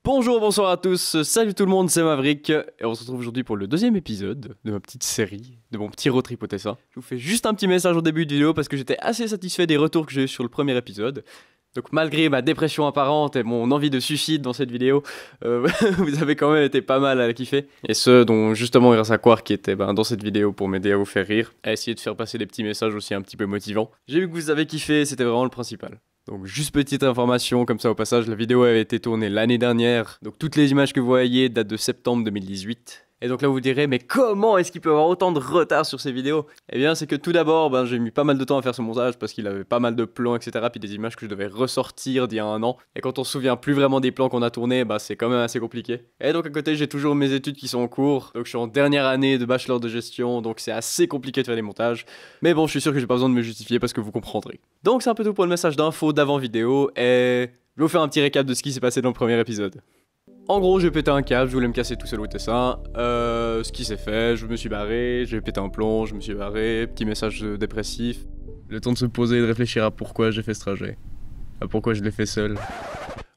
Bonjour, bonsoir à tous, salut tout le monde, c'est Maverick et on se retrouve aujourd'hui pour le deuxième épisode de ma petite série, de mon petit road trip au Tessin. Je vous fais juste un petit message au début de vidéo parce que j'étais assez satisfait des retours que j'ai eu sur le premier épisode. Donc malgré ma dépression apparente et mon envie de suicide dans cette vidéo, vous avez quand même été pas mal à la kiffer. Et ce dont justement grâce à Quark qui était dans cette vidéo pour m'aider à vous faire rire, à essayer de faire passer des petits messages aussi un petit peu motivants. J'ai vu que vous avez kiffé, c'était vraiment le principal. Donc juste petite information comme ça au passage, la vidéo avait été tournée l'année dernière, donc toutes les images que vous voyez datent de septembre 2018. Et donc là vous direz, mais comment est-ce qu'il peut y avoir autant de retard sur ces vidéos? Eh bien c'est que tout d'abord, j'ai mis pas mal de temps à faire ce montage parce qu'il avait pas mal de plans, etc. Puis des images que je devais ressortir d'il y a un an. Et quand on se souvient plus vraiment des plans qu'on a tournés, c'est quand même assez compliqué. Et donc à côté j'ai toujours mes études qui sont en cours, donc je suis en dernière année de bachelor de gestion, donc c'est assez compliqué de faire des montages. Mais bon, je suis sûr que j'ai pas besoin de me justifier parce que vous comprendrez. Donc c'est un peu tout pour le message d'info d'avant vidéo, et je vais vous faire un petit récap de ce qui s'est passé dans le premier épisode. En gros, j'ai pété un câble, je voulais me casser tout seul au Tessin. Ce qui s'est fait, je me suis barré, j'ai pété un plomb, je me suis barré, petit message dépressif. Le temps de se poser et de réfléchir à pourquoi j'ai fait ce trajet. À pourquoi je l'ai fait seul.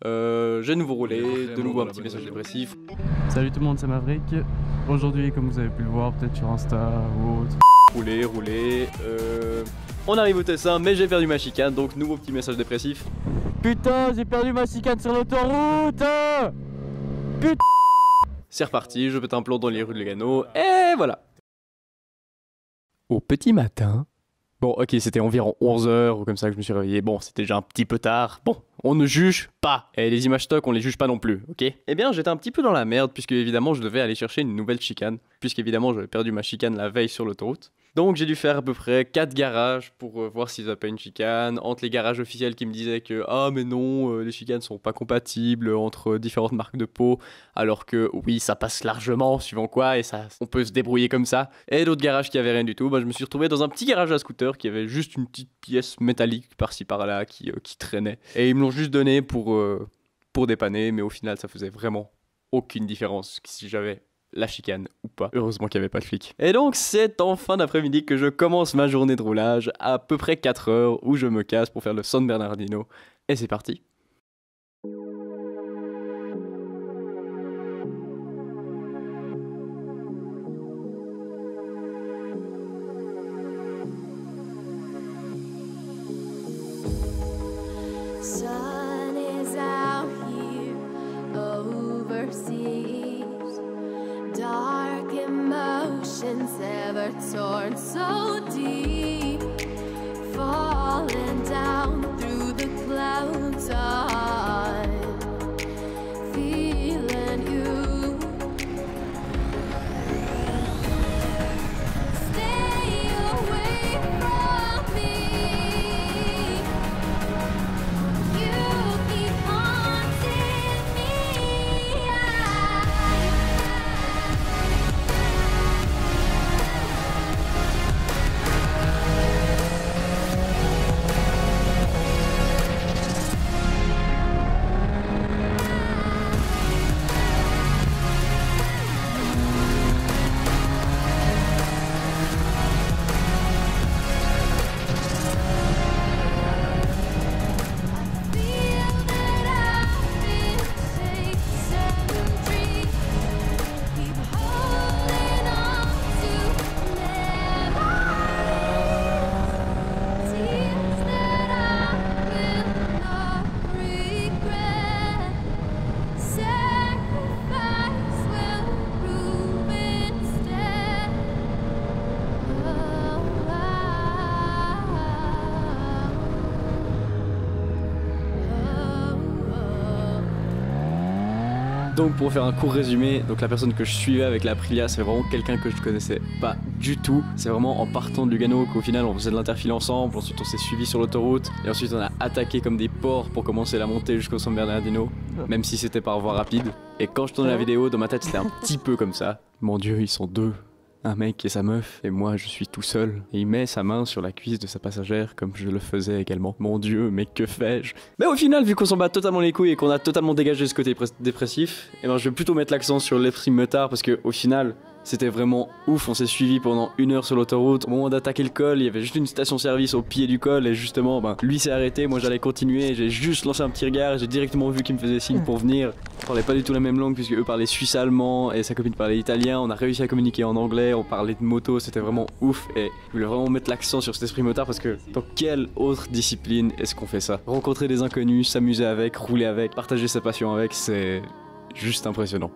J'ai de nouveau roulé, de nouveau un petit message dépressif. Salut tout le monde, c'est Maverick. Aujourd'hui, comme vous avez pu le voir, peut-être sur Insta ou autre. Rouler. On arrive au Tessin, mais j'ai perdu ma chicane, donc nouveau petit message dépressif. Putain, j'ai perdu ma chicane sur l'autoroute. Putain. C'est reparti, je pète un plomb dans les rues de Lugano, et voilà. Au petit matin. Bon, ok, c'était environ 11h ou comme ça que je me suis réveillé. Bon, c'était déjà un petit peu tard. Bon, on ne juge pas. Et les images stock, on les juge pas non plus, ok? Eh bien, j'étais un petit peu dans la merde, puisque évidemment, je devais aller chercher une nouvelle chicane. Puisqu'évidemment, j'avais perdu ma chicane la veille sur l'autoroute. Donc, j'ai dû faire à peu près 4 garages pour voir s'ils avaient pas une chicane. Entre les garages officiels qui me disaient que ah, mais non, les chicanes sont pas compatibles entre différentes marques de peau. Alors que oui, ça passe largement, suivant quoi, et ça, on peut se débrouiller comme ça. Et d'autres garages qui avaient rien du tout. Je me suis retrouvé dans un petit garage à scooter qui avait juste une petite pièce métallique par-ci par-là qui traînait. Et ils me l'ont juste donné pour dépanner, mais au final, ça faisait vraiment aucune différence si j'avais la chicane ou pas. Heureusement qu'il n'y avait pas de flic. Et donc c'est en fin d'après-midi que je commence ma journée de roulage, à peu près 4 heures, où je me casse pour faire le San Bernardino. Et c'est parti. Sun is out here overseas. Dark emotions ever torn so deep, falling down through the clouds. I'm feeling you. Stay away from me. You keep haunting me. Donc pour faire un court résumé, donc la personne que je suivais avec l'Aprilia, c'est vraiment quelqu'un que je connaissais pas du tout. C'est vraiment en partant de Lugano qu'au final on faisait de l'interfile ensemble, ensuite on s'est suivi sur l'autoroute, et ensuite on a attaqué comme des porcs pour commencer la montée jusqu'au San Bernardino, même si c'était par voie rapide. Et quand je tournais la vidéo, dans ma tête c'était un petit peu comme ça. Mon Dieu, ils sont deux. Un mec et sa meuf, et moi je suis tout seul. Et il met sa main sur la cuisse de sa passagère comme je le faisais également. Mon Dieu, mais que fais-je? Mais au final, vu qu'on s'en bat totalement les couilles et qu'on a totalement dégagé ce côté dépressif, et ben je vais plutôt mettre l'accent sur l'esprit motard parce que au final, C'était vraiment ouf, on s'est suivi pendant 1 heure sur l'autoroute. Au moment d'attaquer le col, il y avait juste une station-service au pied du col et justement, lui s'est arrêté, moi j'allais continuer. J'ai juste lancé un petit regard et j'ai directement vu qu'il me faisait signe pour venir. On parlait pas du tout la même langue puisque eux parlaient suisse-allemand et sa copine parlait italien. On a réussi à communiquer en anglais, on parlait de moto, c'était vraiment ouf et je voulais vraiment mettre l'accent sur cet esprit motard parce que dans quelle autre discipline est-ce qu'on fait ça? Rencontrer des inconnus, s'amuser avec, rouler avec, partager sa passion avec, c'est juste impressionnant.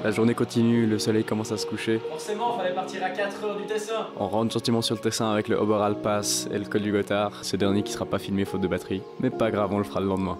La journée continue, le soleil commence à se coucher. Forcément, fallait partir à 4h du Tessin. On rentre gentiment sur le Tessin avec le Oberalp Pass et le col du Gothard. Ce dernier qui sera pas filmé faute de batterie. Mais pas grave, on le fera le lendemain.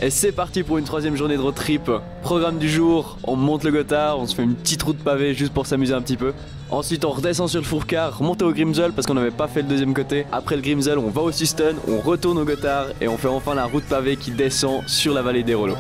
Et c'est parti pour une troisième journée de road trip. Programme du jour, on monte le Gothard, on se fait une petite route pavée juste pour s'amuser un petit peu. Ensuite on redescend sur le Fourcard, remonter au Grimsel parce qu'on n'avait pas fait le deuxième côté. Après le Grimsel on va au Siston, on retourne au Gothard et on fait enfin la route pavée qui descend sur la vallée des Rollos.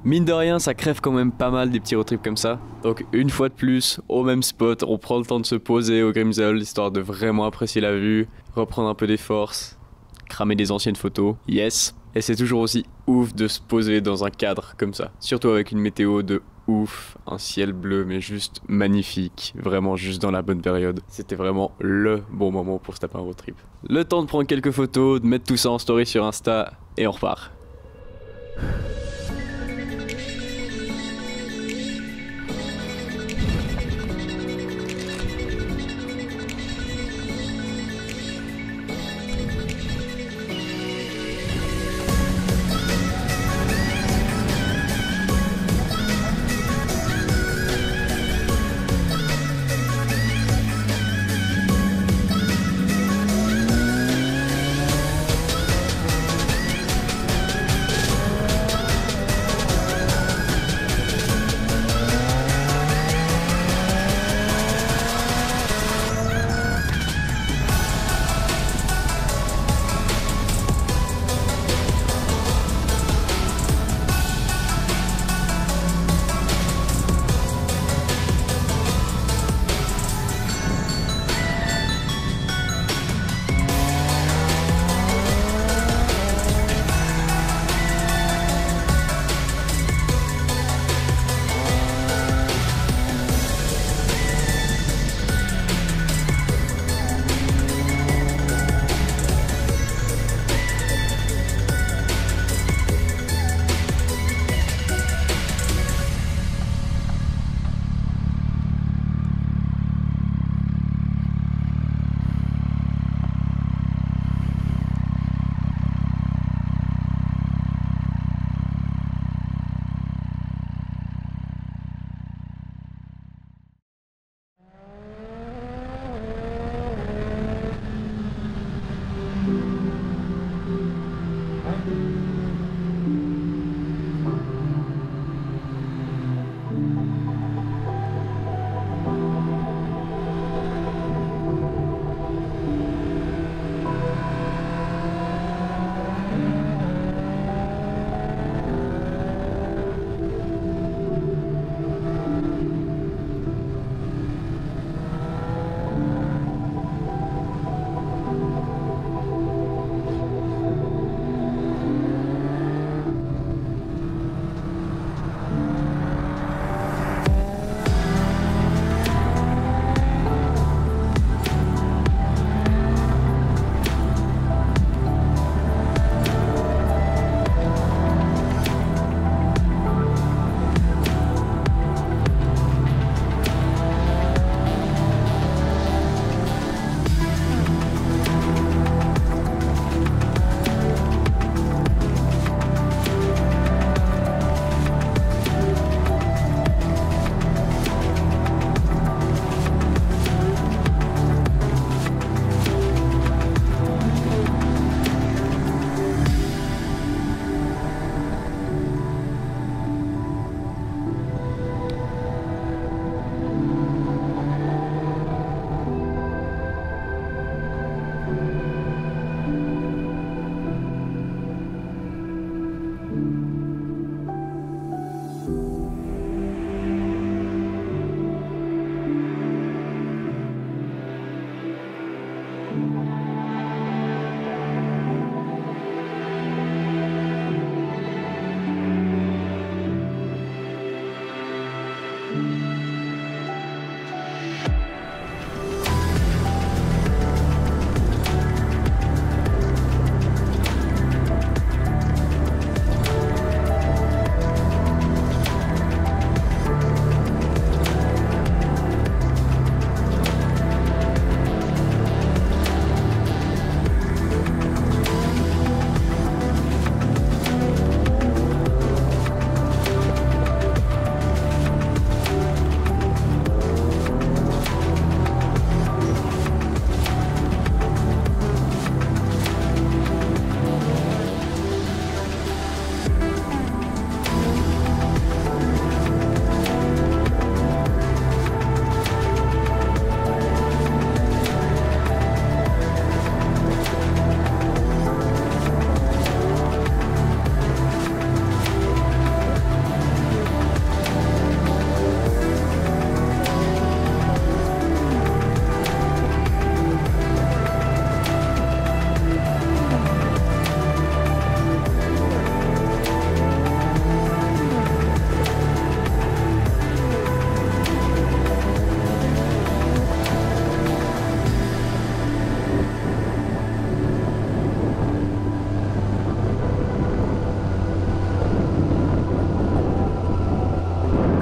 Mine de rien, ça crève quand même pas mal des petits road trips comme ça. Donc une fois de plus, au même spot, on prend le temps de se poser au Grimsel, histoire de vraiment apprécier la vue, reprendre un peu des forces, cramer des anciennes photos, yes. Et c'est toujours aussi ouf de se poser dans un cadre comme ça. Surtout avec une météo de ouf, un ciel bleu mais juste magnifique, vraiment juste dans la bonne période. C'était vraiment le bon moment pour se taper un road trip. Le temps de prendre quelques photos, de mettre tout ça en story sur Insta et on repart.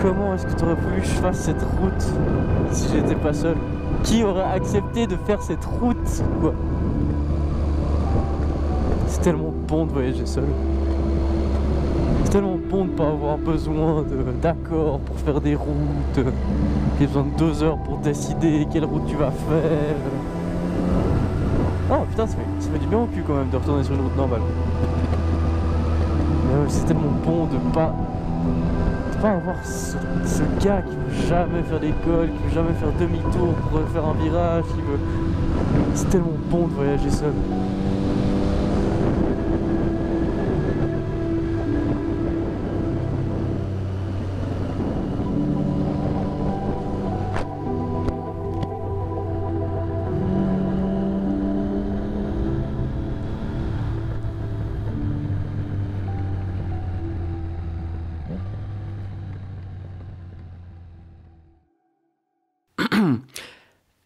comment est-ce que tu aurais voulu que je fasse cette route si j'étais pas seul? Qui aurait accepté de faire cette route, quoi? C'est tellement bon de voyager seul. C'est tellement bon de pas avoir besoin d'accords pour faire des routes. Qu'il y a besoin de 2 heures pour décider quelle route tu vas faire. Oh putain, ça fait du bien au cul quand même de retourner sur une route normale. Mais ouais, c'est tellement bon de pas avoir ce gars qui veut jamais faire d'école, qui veut jamais faire demi-tour pour faire un virage, qui veut... C'est tellement bon de voyager seul.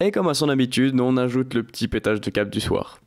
Et comme à son habitude, on ajoute le petit pétage de câble du soir.